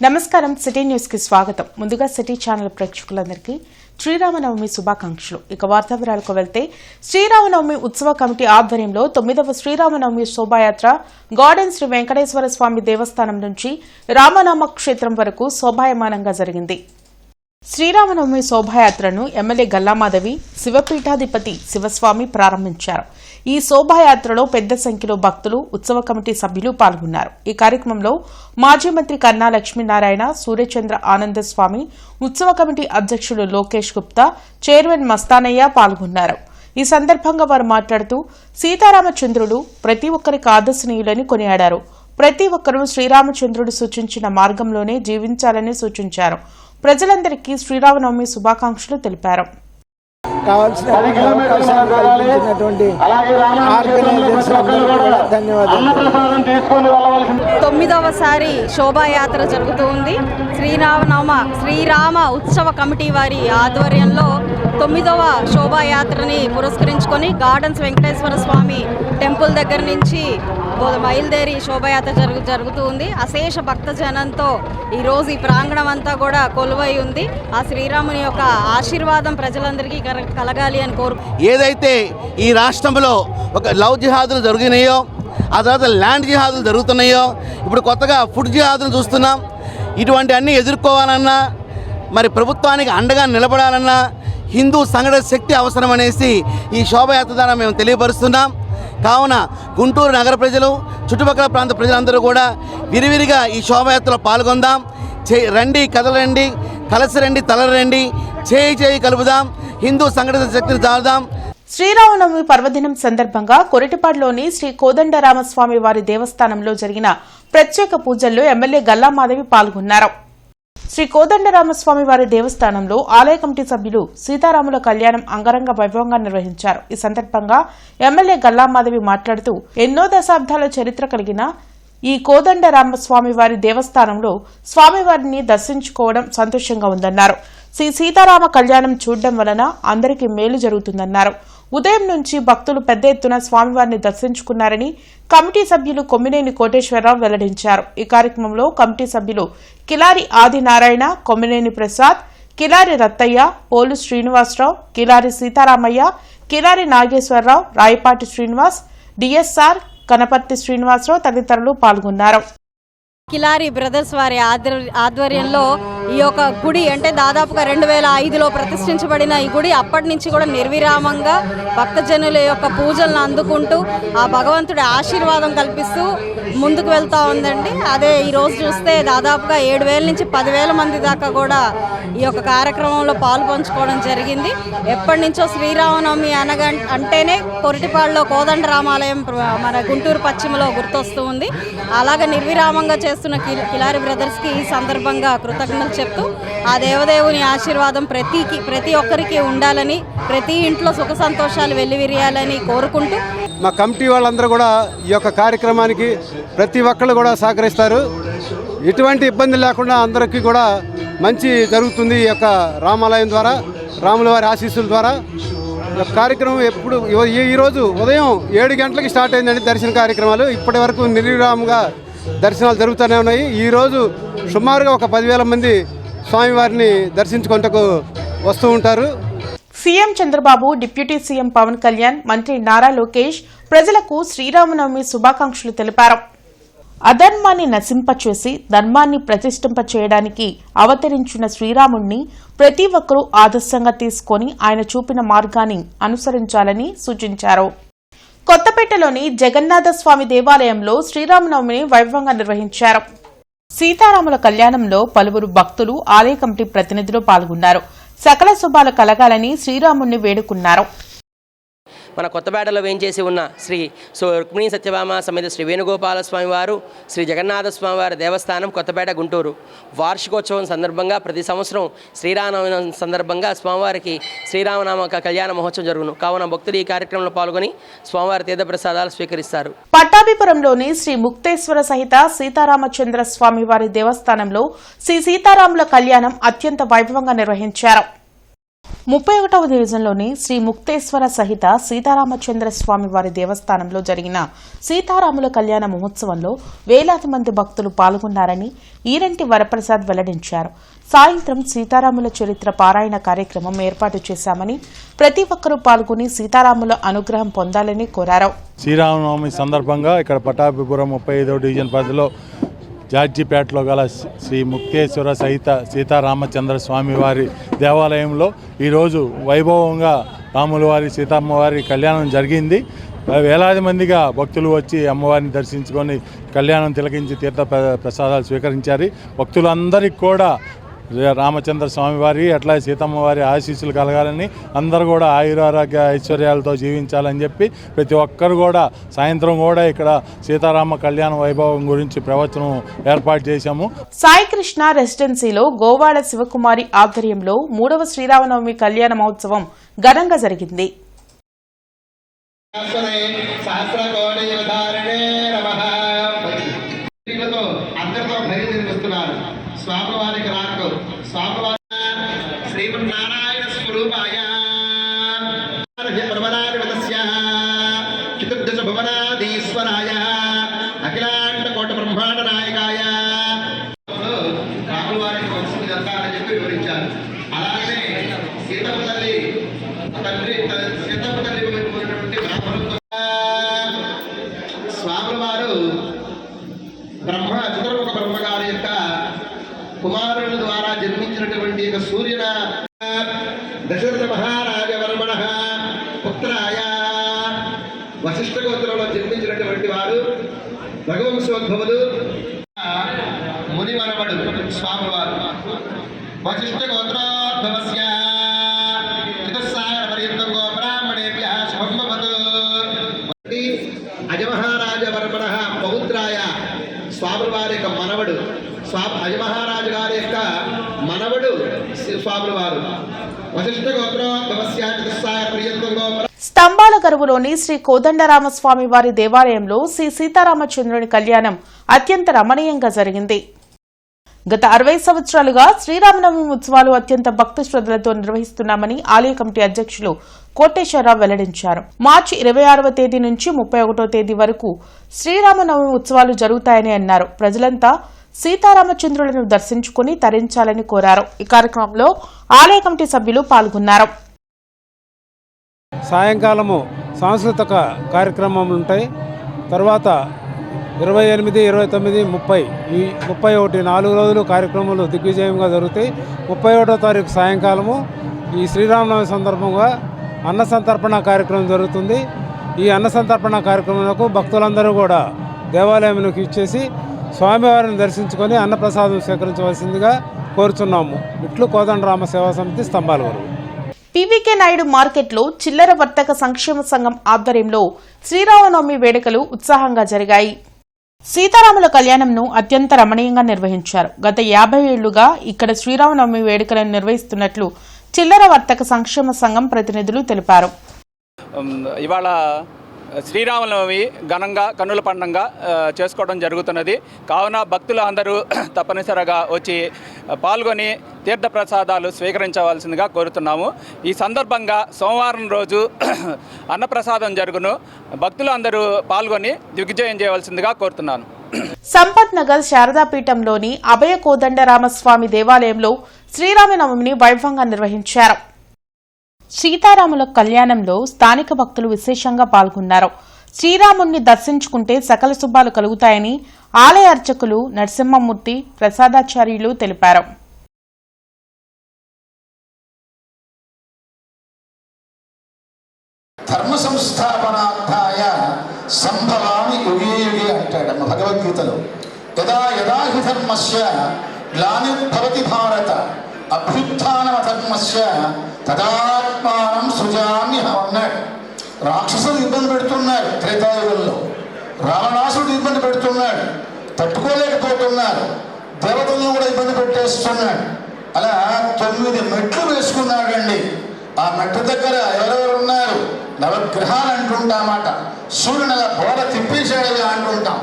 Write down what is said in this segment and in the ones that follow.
నమస్కారం city news కి స్వాగతం. ముందుగా సిటీ ఛానల్ ప్రేక్షకులందరికీ శ్రీరామనవమి శుభాకాంక్షలు. ఇక వార్తా వివరాలకు వెళ్తే శ్రీరామనవమి ఉత్సవ కమిటీ ఆధ్వర్యంలో 9వ శ్రీరామనవమి శోభాయాత్ర గార్డెన్ శ్రీ వెంకటేశ్వర స్వామి దేవస్థానం నుంచి రామనామ క్షేత్రం వరకు శోభాయమానంగా జరిగింది. శ్రీరామనవమి శోభాయాత్రను ఎమ్మెల్యే గల్లామాధవి, శివపీఠాధిపతి శివస్వామి ప్రారంభించారు. ఈ శోభాయాత్రలో పెద్ద సంఖ్యలో భక్తులు, ఉత్సవ కమిటీ సభ్యులు పాల్గొన్నారు. ఈ కార్యక్రమంలో మాజీ మంత్రి కన్నా లక్ష్మీనారాయణ, సూర్యచంద్ర ఆనందస్వామి, ఉత్సవ కమిటీ అధ్యక్షుడు లోకేష్ గుప్తా, చైర్మన్ మస్తానయ్య పాల్గొన్నారు. ఈ సందర్భంగా వారు మాట్లాడుతూ సీతారామచంద్రుడు ప్రతి ఒక్కరికి ఆదర్శనీయులని కొనియాడారు. ప్రతి ఒక్కరూ శ్రీరామచంద్రుడు సూచించిన మార్గంలోనే జీవించాలని సూచించారు. ప్రజలందరికీ శ్రీరామనవమి శుభాకాంక్షలు తెలిపారు. కావాల్సిన ధన్యవాదాలు. 9వసారి శోభాయాత్ర జరుగుతుంది. శ్రీరామ ఉత్సవ కమిటీ వారి ఆధ్వర్యంలో 9వ శోభాయాత్రని పురస్కరించుకొని గార్డెన్స్ వెంకటేశ్వర స్వామి టెంపుల్ దగ్గర నుంచి బయలుదేరి శోభాయాత్ర జరుగుతుంది. అశేష భక్తజనంతో ఈరోజు ఈ ప్రాంగణం అంతా కూడా కొలువై ఉంది. ఆ శ్రీరాముని యొక్క ఆశీర్వాదం ప్రజలందరికీ కలగాలి అని ఏదైతే ఈ రాష్ట్రంలో ఒక లవ్ జిహాదులు జరిగినాయో, ఆ తర్వాత ల్యాండ్ జిహాదులు జరుగుతున్నాయో, ఇప్పుడు కొత్తగా ఫుడ్ జిహాదులు చూస్తున్నాం. ఇటువంటి అన్నీ ఎదుర్కోవాలన్నా, మరి ప్రభుత్వానికి అండగా నిలబడాలన్నా హిందూ సంఘటన శక్తి అవసరం అనేసి ఈ శోభయాత్ర ద్వారా మేము తెలియపరుస్తున్నాం. కావున గుంటూరు నగర ప్రజలు, చుట్టుపక్కల ప్రాంత ప్రజలందరూ కూడా విరివిరిగా ఈ శోభయాత్రలో పాల్గొందాం. రండి, కదలండి, కలిసి రండి, తలరండి, చేయి కలుపుదాం, హిందూ సంఘటన శక్తిని చాలుదాం. శ్రీరామనవమి పర్వదినం సందర్భంగా కొరటిపాడులోని శ్రీ కోదండరామస్వామి వారి దేవస్థానంలో జరిగిన ప్రత్యేక పూజల్లో ఎమ్మెల్యే గల్లామాధవి పాల్గొన్నారు. శ్రీ కోదండరామస్వామి వారి దేవస్థానంలో ఆలయ కమిటీ సభ్యులు సీతారాముల కళ్యాణం అంగరంగ వైభవంగా నిర్వహించారు. ఈ సందర్భంగా ఎమ్మెల్యే గల్లామాధవి మాట్లాడుతూ ఎన్నో దశాబ్దాల చరిత్ర కలిగిన ఈ కోదండరామస్వామి వారి దేవస్థానంలో స్వామివారిని దర్శించుకోవడం సంతోషంగా ఉందన్నారు. శ్రీ సీతారామ కళ్యాణం చూడడం వలన అందరికీ మేలు జరుగుతుందన్నారు. ఉదయం నుంచి భక్తులు పెద్ద ఎత్తున స్వామివారిని దర్శించుకున్నారని కమిటీ సభ్యులు కొమ్మినేని కోటేశ్వరరావు వెల్లడించారు. ఈ కార్యక్రమంలో కమిటీ సభ్యులు కిలారి ఆదినారాయణ, కొమ్మినేని ప్రసాద్, కిలారి రత్తయ్య, పోలు శ్రీనివాసరావు, కిలారి సీతారామయ్య, కిలారి నాగేశ్వరరావు, రాయపాటి శ్రీనివాస్, డిఎస్ఆర్, కనపర్తి శ్రీనివాసరావు తదితరులు పాల్గొన్నారు. కిలారి బ్రదర్స్ వారి ఆధ్వర్యంలో ఈ యొక్క గుడి అంటే దాదాపుగా 2005లో ప్రతిష్ఠించబడిన ఈ గుడి అప్పటి నుంచి కూడా నిర్విరామంగా భక్తజనుల యొక్క పూజలను అందుకుంటూ ఆ భగవంతుడి ఆశీర్వాదం కల్పిస్తూ ముందుకు వెళ్తూ ఉందండి. అదే ఈరోజు చూస్తే దాదాపుగా 7,000 నుంచి 10,000 మంది దాకా కూడా ఈ యొక్క కార్యక్రమంలో పాలు పంచుకోవడం జరిగింది. ఎప్పటి నుంచో శ్రీరామనవమి అంటేనే కొరటిపాడులో కోదండరామాలయం మన గుంటూరు పశ్చిమలో గుర్తొస్తూ ఉంది. అలాగే నిర్విరామంగా చేస్తున్న కిలారి బ్రదర్స్కి ఈ సందర్భంగా కృతజ్ఞతలు చెప్తూ ఆ దేవదేవుని ఆశీర్వాదం ప్రతి ఒక్కరికి ఉండాలని, ప్రతి ఇంట్లో సుఖ సంతోషాలు వెల్లివిరియాలని కోరుకుంటూ మా కమిటీ వాళ్ళందరూ కూడా ఈ యొక్క కార్యక్రమానికి ప్రతి ఒక్కళ్ళు కూడా సహకరిస్తారు. ఎటువంటి ఇబ్బంది లేకుండా అందరికీ కూడా మంచి జరుగుతుంది. ఈ యొక్క రామాలయం ద్వారా, రాముల వారి ఆశీస్సుల ద్వారా కార్యక్రమం ఎప్పుడు ఈరోజు ఉదయం 7 గంటలకి స్టార్ట్ అయిందండి దర్శన కార్యక్రమాలు. ఇప్పటి వరకు నిర్విరామంగా దర్శనాలు జరుగుతూనే ఉన్నాయి. ఈరోజు సుమారుగా ఒక 10,000 మంది స్వామివారిని దర్శించుకుంటూ వస్తూ ఉంటారు. CM Chandrababu, deputy CM Pawan Kalyan, మంత్రి నారా లోకేష్ ప్రజలకు శ్రీరామనవమి శుభాకాంక్షలు తెలిపారు. అధర్మాన్ని నశింపచేసి ధర్మాన్ని ప్రతిష్ఠింపచేయడానికి అవతరించిన శ్రీరాముణ్ణి ప్రతి ఒక్కరూ ఆదర్శంగా తీసుకుని ఆయన చూపిన మార్గాన్ని అనుసరించాలని సూచించారు. కొత్తపేటలోని జగన్నాథ స్వామి దేవాలయంలో శ్రీరామనవమిని వైభవంగా నిర్వహించారు. సీతారాముల కళ్యాణంలో పలువురు భక్తులు, ఆలయ కమిటీ ప్రతినిధులు పాల్గొన్నారు. సకల శుభాలు కలగాలని శ్రీరాముణ్ణి వేడుకున్నారు. మన కొత్తపేటలో వేయించేసి ఉన్న శ్రీ రుక్మిణీ సత్యభామ సమేత శ్రీ వేణుగోపాల స్వామి వారు, శ్రీ జగన్నాథ స్వామి వారి దేవస్థానం కొత్తపేట గుంటూరు వార్షికోత్సవం సందర్భంగా ప్రతి సంవత్సరం శ్రీరామనవమి సందర్భంగా స్వామివారికి శ్రీరామనామ కళ్యాణ మహోత్సవం జరుగును. కావున భక్తులు ఈ కార్యక్రమంలో పాల్గొని స్వామివారి తీర్థప్రసాదాలు స్వీకరిస్తారు. పట్టాభిపురంలోని శ్రీ ముక్తేశ్వర సహిత సీతారామచంద్ర స్వామి వారి దేవస్థానంలో శ్రీ సీతారాముల కళ్యాణం అత్యంత వైభవంగా నిర్వహించారు. 31వ డివిజన్లోని శ్రీ ముక్తేశ్వర సహిత సీతారామచంద్ర స్వామి వారి దేవస్థానంలో జరిగిన సీతారాముల కళ్యాణ మహోత్సవంలో వేలాది మంది భక్తులు పాల్గొన్నారని ఈరంటి వరప్రసాద్ వెల్లడించారు. సాయంత్రం సీతారాముల చరిత్ర పారాయణ కార్యక్రమం ఏర్పాటు చేశామని ప్రతి ఒక్కరూ పాల్గొని సీతారాముల అనుగ్రహం పొందాలని కోరారు. శ్రీరామనవమి సందర్భంగా ఇక్కడ పటాభిపురం 35వ డివిజన్ పరిధిలో జార్జిపేటలో గల శ్రీ ముక్తేశ్వర సహిత సీతారామచంద్ర స్వామి వారి దేవాలయంలో ఈరోజు వైభవంగా రాముల వారి సీతమ్మవారి కళ్యాణం జరిగింది. వేలాది మందిగా భక్తులు వచ్చి అమ్మవారిని దర్శించుకొని కళ్యాణం తిలకించి తీర్థ ప్రసాదాలు స్వీకరించారు. భక్తులందరికీ కూడా రామచంద్ర స్వామి వారి అట్లా సీతమ్మ వారి ఆశీస్సులు కలగాలని, అందరూ కూడా ఆయురారోగ్య ఐశ్వర్యాలతో జీవించాలని చెప్పి ప్రతి ఒక్కరు కూడా సాయంత్రం కూడా ఇక్కడ సీతారామ కళ్యాణ వైభవం గురించి ప్రవచనం ఏర్పాటు చేశాము. సాయికృష్ణ రెసిడెన్సీలో గోవాడ శివకుమారి ఆధ్వర్యంలో 3వ శ్రీరామనవమి కళ్యాణ మహోత్సవం ఘనంగా జరిగింది. స్వామివారికి రాకు స్వామివారి శ్రీమన్నారాయణ స్వరూపాయ చతుర్దశ భువనాధీశ్వరాయ అఖిలాండ కోట బ్రహ్మాండ నాయకాయ రాములవారికి వంశం చెప్తారని చెప్పి వివరించారు. అలాగే సీతమ్మ తల్లి సీతమ్మ తల్లి స్వామివారు చతుర్ముఖ బ్రహ్మగారి యొక్క కుమారుల ద్వారా జన్మించినటువంటి సూర్యున దశరథ మహారాజ వర్మణ పుత్రాయ వశిష్ఠ గోత్రంలో జన్మించినటువంటి వారు రఘువంశోద్భవులు మునివరవడు స్వామివారు వశిష్ఠ గోత్రోద్భవస్య చతుస్సాగర పర్యంతం గో బ్రాహ్మణేభ్యః శుభం భవతు. అజమహారాజ వర్మణ పౌత్రాయ స్వామివారి యొక్క మనవడు అజమహారాజు గారి యొక్క మనవడు స్వాముల వారు వశిష్ఠ గోత్రోద్భవస్య. స్తంభాల గరువులోని శ్రీ కోదండరామస్వామి వారి దేవాలయంలో శ్రీ సీతారామచంద్రుని కళ్యాణం అత్యంత రమణీయంగా జరిగింది. గత 60 సంవత్సరాలుగా శ్రీరామనవమి ఉత్సవాలు అత్యంత భక్తి శ్రద్ధలతో నిర్వహిస్తున్నామని ఆలయ కమిటీ అధ్యక్షులు కోటేశ్వరరావు వెల్లడించారు. మార్చి 26వ తేదీ నుంచి 31వ తేదీ వరకు శ్రీరామనవమి ఉత్సవాలు జరుగుతాయని అన్నారు. ప్రజలంతా సీతారామచంద్రులను దర్శించుకుని తరించాలని కోరారు. ఈ కార్యక్రమంలో ఆలయ కమిటీ సభ్యులు పాల్గొన్నారు. సాయంకాలము సాంస్కృతిక కార్యక్రమాలు ఉంటాయి. తర్వాత 28, 29, 30 ఈ 31 4 రోజులు కార్యక్రమాలు దిగ్విజయంగా జరుగుతాయి. 31వ తారీఖు సాయంకాలము ఈ శ్రీరామనవమి సందర్భంగా అన్న సంతర్పణ కార్యక్రమం జరుగుతుంది. ఈ అన్న సంతర్పణ కార్యక్రమంలో భక్తులందరూ కూడా దేవాలయంలోకి ఇచ్చేసి స్వామివారిని దర్శించుకొని అన్నప్రసాదం స్వీకరించవలసిందిగా కోరుచున్నాము. ఇట్లు కోదండరామ సేవా సమితి స్తంభాల వరకు. పీవీకే నాయుడు మార్కెట్లో చిల్లర వర్తక సంక్షేమ సంఘం ఆధ్వర్యంలో శ్రీరామనవమి వేడుకలు ఉత్సాహంగా జరిగాయి. సీతారాముల కళ్యాణంను అత్యంత రమణీయంగా నిర్వహించారు. గత 50 ఏళ్లుగా ఇక్కడ శ్రీరామనవమి వేడుకలను నిర్వహిస్తున్నట్లు చిల్లర వర్తక సంక్షేమ సంఘం ప్రతినిధులు తెలిపారు. ఇవాళ శ్రీరామనవమి ఘనంగా కన్నుల పండుగగా చేసుకోవడం జరుగుతున్నది. కావున భక్తులు అందరూ తప్పనిసరిగా వచ్చి పాల్గొని తీర్థప్రసాదాలు స్వీకరించవలసిందిగా కోరుతున్నాము. ఈ సందర్భంగా సోమవారం రోజు అన్నప్రసాదం జరుగును. భక్తులు అందరూ పాల్గొని దిగ్విజయం చేయవలసిందిగా కోరుతున్నాను. సంపత్ నగర్ శారదాపీఠంలోని అభయ కోదండరామస్వామి దేవాలయంలో శ్రీరామనవమిని వైభవంగా నిర్వహించారు. సీతారాముల కళ్యాణంలో స్థానిక భక్తులు విశేషంగా పాల్గొన్నారు. శ్రీరాముణ్ణి దర్శించుకుంటే సకల శుభాలు కలుగుతాయని ఆలయ అర్చకులు నరసింహమూర్తి ప్రసాదాచార్యులు తెలిపారు. ధర్మ సంస్థాపనార్థాయ సంభవామి యుగే యుగే అంటాడమ్మ భగవద్గీతలో. యదా యదా హి ధర్మస్య గ్లానిర్భవతి భారత అభ్యుత్థానమధర్మస్య తదాత్మానం సృజామ్యహం అన్నాడు. రాక్షసులు ఇబ్బంది పెడుతున్నారు త్రేతాయుగంలో, రావణాసుడు ఇబ్బంది పెడుతున్నాడు, తట్టుకోలేకపోతున్నారు, దేవతలను కూడా ఇబ్బంది పెట్టేస్తున్నాడు. అలా 9 మెట్లు వేసుకున్నాడండి. ఆ మెట్ల దగ్గర ఎవరెవరు ఉన్నారు? నవగ్రహాలు అంటుంటామాట. సూర్యుని అలా బోర తిప్పేశాడుగా అంటుంటాం,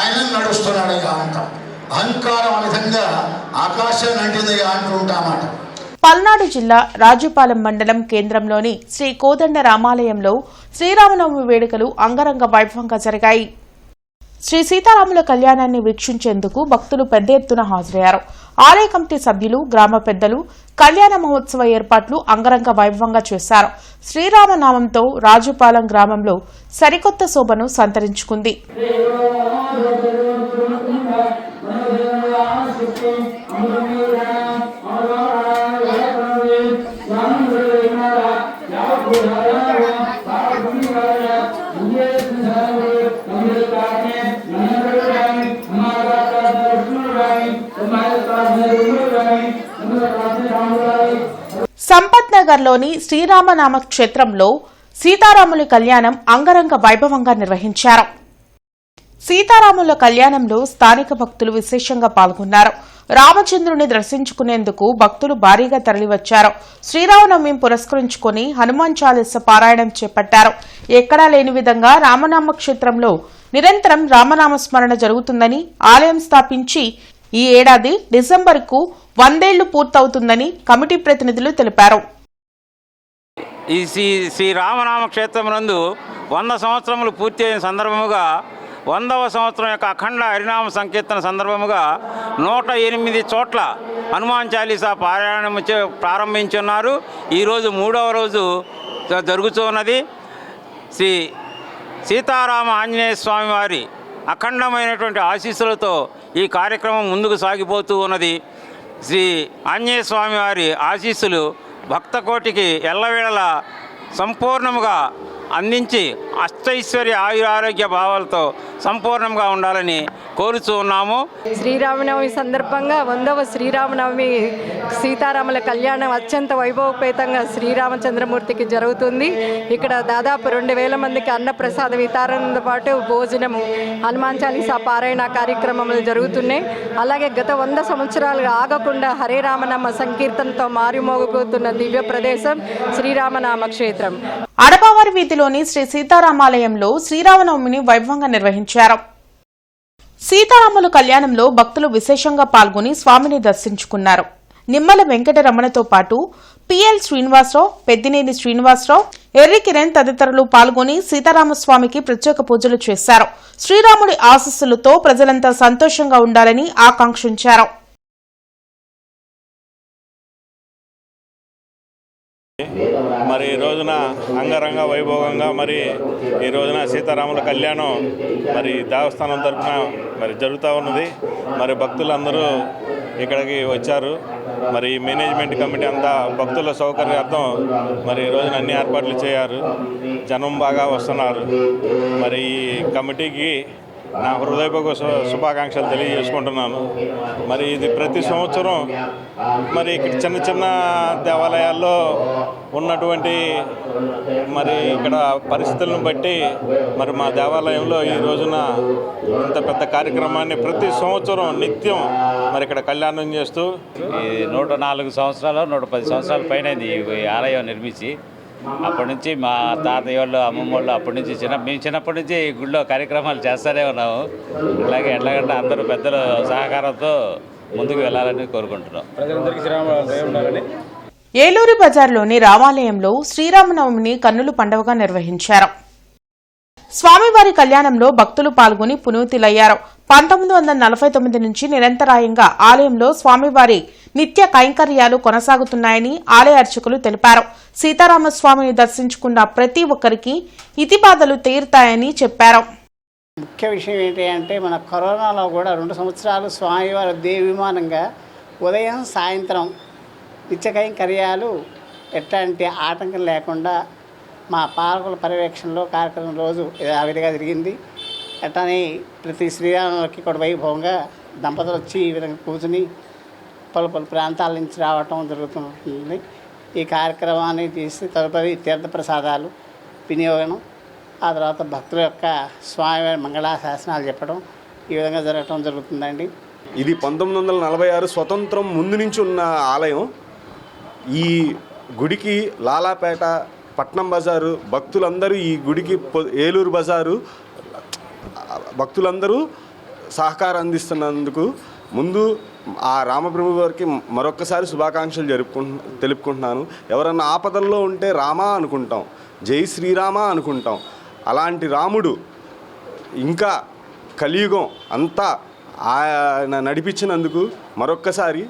ఆయన నడుస్తున్నాడుగా అంటాం. అహంకారం ఆ విధంగా ఆకాశాన్ని అంటిందిగా అంటుంటామాట. పల్నాడు జిల్లా రాజుపాలెం మండలం కేంద్రంలోని శ్రీ కోదండ రామాలయంలో శ్రీరామనవమి వేడుకలు అంగరంగ వైభవంగా జరిగాయి. శ్రీ సీతారాముల కళ్యాణాన్ని వీక్షించేందుకు భక్తులు పెద్ద ఎత్తున హాజరయ్యారు. ఆలయ కమిటీ సభ్యులు, గ్రామ పెద్దలు కళ్యాణ మహోత్సవ ఏర్పాట్లు అంగరంగ వైభవంగా చేశారు. శ్రీరామనామంతో రాజుపాలెం గ్రామంలో సరికొత్త శోభను సంతరించుకుంది. సంపత్ నగర్లోని శ్రీరామనామ క్షేత్రంలో సీతారాముల కళ్యాణం అంగరంగ వైభవంగా నిర్వహించారు. సీతారాముల కళ్యాణంలో స్థానిక భక్తులు విశేషంగా పాల్గొన్నారు. రామచంద్రుని దర్శించుకునేందుకు భక్తులు భారీగా తరలివచ్చారు. శ్రీరామనవమి పురస్కరించుకుని హనుమాన్ చాలీస పారాయణం చేపట్టారు. ఎక్కడా లేని విధంగా రామనామ క్షేత్రంలో నిరంతరం రామనామ స్మరణ జరుగుతుందని, ఆలయం స్థాపించి ఈ ఏడాది డిసెంబర్కు 100 ఏళ్లు పూర్తవుతుందని కమిటీ ప్రతినిధులు తెలిపారు. ఈ శ్రీ రామనామ క్షేత్రం నందు 100 సంవత్సరములు పూర్తి అయిన సందర్భముగా 100వ సంవత్సరం యొక్క అఖండ హరినామ సంకీర్తన సందర్భముగా 108 చోట్ల హనుమాన్ చాలీసా పారాయణం ప్రారంభించున్నారు. ఈరోజు 3వ రోజు జరుగుతున్నది. శ్రీ సీతారామ ఆంజనేయ స్వామి వారి అఖండమైనటువంటి ఆశీస్సులతో ఈ కార్యక్రమం ముందుకు సాగిపోతూ ఉన్నది. శ్రీ ఆంజనేయ స్వామి వారి ఆశీస్సులు భక్తకోటికి ఎల్లవేళలా సంపూర్ణముగా అందించి అష్టైశ్వర్య ఆయురారోగ్య భావాలతో సంపూర్ణంగా ఉండాలని కోరుతూ ఉన్నాము. శ్రీరామనవమి సందర్భంగా 100వ శ్రీరామనవమి సీతారాముల కళ్యాణం అత్యంత వైభవపేతంగా శ్రీరామచంద్రమూర్తికి జరుగుతుంది. ఇక్కడ దాదాపు 2000 మందికి అన్నప్రసాద వితరణతో పాటు భోజనము, హనుమాన్ చాలీసా పారాయణ కార్యక్రమాలు జరుగుతున్నాయి. అలాగే గత 100 సంవత్సరాలుగా ఆగకుండా హరే రామనామ సంకీర్తనతో మారుమోగుతున్న దివ్య ప్రదేశం శ్రీరామనామ క్షేత్రం. అడపావారి వీధిలోని శ్రీ సీతారామాలయంలో శ్రీరామనవమిని వైభవంగా నిర్వహించారు. సీతారాముల కళ్యాణంలో భక్తులు విశేషంగా పాల్గొని స్వామిని దర్శించుకున్నారు. నిమ్మల వెంకటరమణతో పాటు పిఎల్ శ్రీనివాసరావు, పెద్దినేని శ్రీనివాసరావు, ఎర్రి కిరణ్ తదితరులు పాల్గొని సీతారామస్వామికి ప్రత్యేక పూజలు చేశారు. శ్రీరాముడి ఆశీస్సులతో ప్రజలంతా సంతోషంగా ఉండాలని ఆకాంక్షించారు. మరి ఈ రోజున అంగరంగ వైభవంగా మరి ఈ రోజున సీతారాముల కళ్యాణం మరి దేవస్థానం తరఫున మరి జరుగుతూ ఉన్నది. మరి భక్తులందరూ ఇక్కడికి వచ్చారు. మరి మేనేజ్మెంట్ కమిటీ అంతా భక్తుల సౌకర్యార్థం మరి ఈ రోజున అన్ని ఏర్పాట్లు చేయారు. జనం బాగా వస్తున్నారు. మరి ఈ కమిటీకి నా హృదయపూర్వక శుభాకాంక్షలు తెలియజేసుకుంటున్నాను. మరి ఇది ప్రతి సంవత్సరం మరి ఇక్కడ చిన్న చిన్న దేవాలయాల్లో ఉన్నటువంటి మరి ఇక్కడ పరిస్థితులను బట్టి మరి మా దేవాలయంలో ఈ రోజున ఇంత పెద్ద కార్యక్రమాన్ని ప్రతి సంవత్సరం నిత్యం మరి ఇక్కడ కళ్యాణం చేస్తూ 104 సంవత్సరాలు 110 సంవత్సరాల పైన ఈ ఆలయం నిర్మించి అప్పటి నుంచి మా తాతయ్య వాళ్ళు, అమ్మమ్మ వాళ్ళు అప్పటి నుంచి మేము చిన్నప్పటి నుంచి గుళ్ళో కార్యక్రమాలు చేస్తూనే ఉన్నాము. ఇలాగే ఎట్లాగంటే అందరూ పెద్దల సహకారంతో ముందుకు వెళ్ళాలని కోరుకుంటున్నాం. ఏలూరు బజార్లోని రామాలయంలో శ్రీరామనవమిని కన్నుల పండుగగా నిర్వహించారు. స్వామివారి కళ్యాణంలో భక్తులు పాల్గొని పునీతులయ్యారు. 1949 నుంచి నిరంతరాయంగా ఆలయంలో స్వామివారి నిత్య కైంకర్యాలు కొనసాగుతున్నాయని ఆలయ అర్చకులు తెలిపారు. సీతారామస్వామిని దర్శించుకున్న ప్రతి ఒక్కరికి ఇతిబాధలు తీరుతాయని చెప్పారు. ముఖ్య విషయం ఏంటి అంటే మన కరోనాలో కూడా 2 సంవత్సరాలు స్వామివారి దేవిమానంగా ఉదయం సాయంత్రం నిత్య కైంకర్యాలు ఎట్లాంటి ఆటంకం లేకుండా మా పాలకుల పర్యవేక్షణలో కార్యక్రమం రోజు ఆవిరిగా జరిగింది. అట్లానే ప్రతి శ్రీరాములకి కూడా వైభవంగా దంపతులు వచ్చి ఈ విధంగా కూర్చుని పలు ప్రాంతాల నుంచి రావటం జరుగుతుంది. ఈ కార్యక్రమాన్ని తీసి తదుపరి తీర్థప్రసాదాలు వినియోగం, ఆ తర్వాత భక్తుల యొక్క స్వామివారి మంగళాశాసనాలు చెప్పడం ఈ విధంగా జరగటం జరుగుతుందండి. ఇది 1946 స్వతంత్రం ముందు నుంచి ఉన్న ఆలయం. ఈ గుడికి లాలాపేట, పట్నం బజారు భక్తులందరూ, ఈ గుడికి ఏలూరు బజారు భక్తులందరూ సహకారం అందిస్తున్నందుకు ముందు ఆ రామప్రభు వారికి మరొక్కసారి శుభాకాంక్షలు తెలుపుకుంటున్నాను. ఎవరన్నా ఆపదల్లో ఉంటే రామ అనుకుంటాం, జై శ్రీరామ అనుకుంటాం. అలాంటి రాముడు ఇంకా కలియుగం అంతా ఆయన నడిపించినందుకు మరొక్కసారి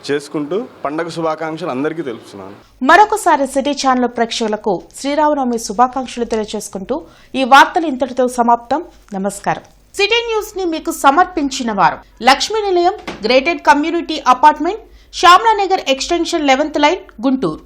చేసుకుంటూ పండగ శుభాకాంక్షలు అందరికీ తెలుపుతున్నాను. మరొకసారి సిటీ ఛానల్ ప్రేక్షకులకు శ్రీరామనవమి శుభాకాంక్షలు తెలియజేసుకుంటూ ఈ వార్తలు ఇంతటితో సమాప్తం. నమస్కారం. సిటీ న్యూస్ ని మీకు సమర్పించిన వారు Lakshmi Nilayam, gated community apartment, Shyamlanagar extension 11th line, Guntur.